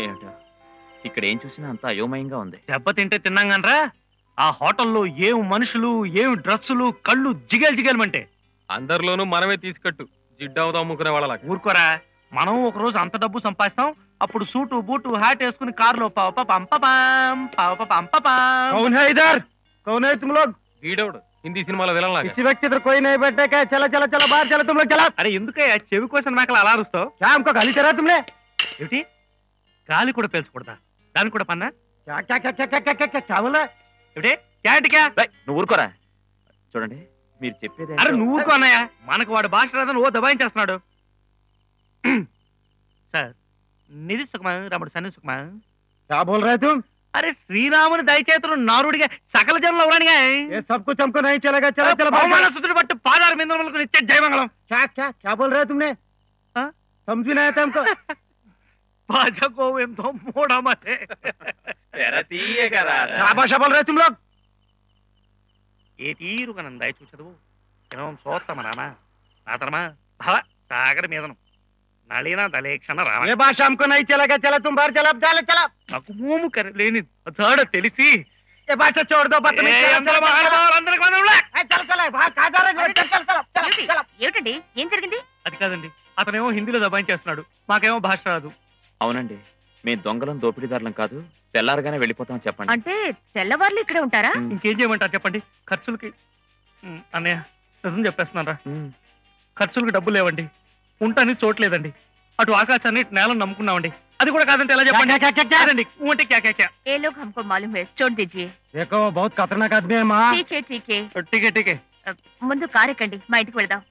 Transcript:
ఏమిటో ఇక్కడ ఏం చూసినా అంత అయోమయంగా ఉంది. దెబ్బతింటే తిన్నాంగనరా. ఆ హోటల్లో ఏం మనుషులు, ఏం డ్రస్సులు, కళ్ళు జిగేలు జిగేలమంటే. అందరిలోనూ మనమే తీసుకట్టు, జిడ్డవుతా అమ్ముకునే వాళ్ళ. ఊరుకోరా, మనం ఒక రోజు అంత డబ్బు సంపాదిస్తాం. అప్పుడు సూటు బూటు హ్యాట్ వేసుకుని కారులో వీడవుడు హిందీ సినిమాలో విలన్ లాగా. అరే ఎందుకయ్యా చెవి కోసం మేకలు అలా అరుస్తావు? ఏమిటి గాలి కూడా పేల్చకూడదా? దానికి కూడా పన్నా ఏమిటి? నువ్వు ఊరుకోరా. చూడండి మీరు చెప్పేది. అరే నువ్వు ఊరుకో అన్నయ్య, మనకు వాడు భాష రాదని ఓ దబాయించేస్తున్నాడు. సార్ నిధి సుఖమా, రాముడు సన్ని సుఖమా? అరే శ్రీరాముని దయచేతులు నారుడిగా సకల జనులు అవరానిగా అవమానస్తుడిని బట్టి పాదాల మీద నిత్య జయమంగళం. भाषा को ఎంతో మూఢమతే ఏ తీరుగా నన్ను దయచూ చదువు ఏమం సోత్తమ నామ నాతరమా భవ సాగర మీదనం నళిన దలేక్షణ రామ. ఏ భాష हमको नहीं चलेगा, चला तुम बाहर चला, चला चला. నాకు మోము లేని అదాడ తెలిసి ये भाषा छोड़ दो, అందరూ మహానుభావులందరికీ వందనములు. चल चल ఏమిటండి ఏం జరిగింది? అది కాదండి, అతనేమో హిందీలో దబాయించేస్తున్నాడు, మాకేమో భాష రాదు. అవునండి, మేము దొంగలం దోపిడీదారులం కాదు, తెల్లారగానే వెళ్ళిపోతాం చెప్పండి. అంటే తెల్లవార్లు ఇక్కడే ఉంటారా? ఇంకేం చేయమంటారు చెప్పండి? ఖర్చులకి అన్నయ్య నిజం చెప్పేస్తున్నారా, ఖర్చులకి డబ్బులు లేవండి, ఉంటానికి చోట్లేదండి, అటు ఆకాశాన్ని నేలను నమ్ముకున్నామండి. అది కూడా కాదంటే ఎలా చెప్పండి? ఏ లోग हमको मालूम है, छोड़ दीजिए. देखो बहुत खतरनाक आदमी है माँ. ठीक है టీకే ముందు కారు ఎక్కండి, మా ఇంటికి వెళ్దాం.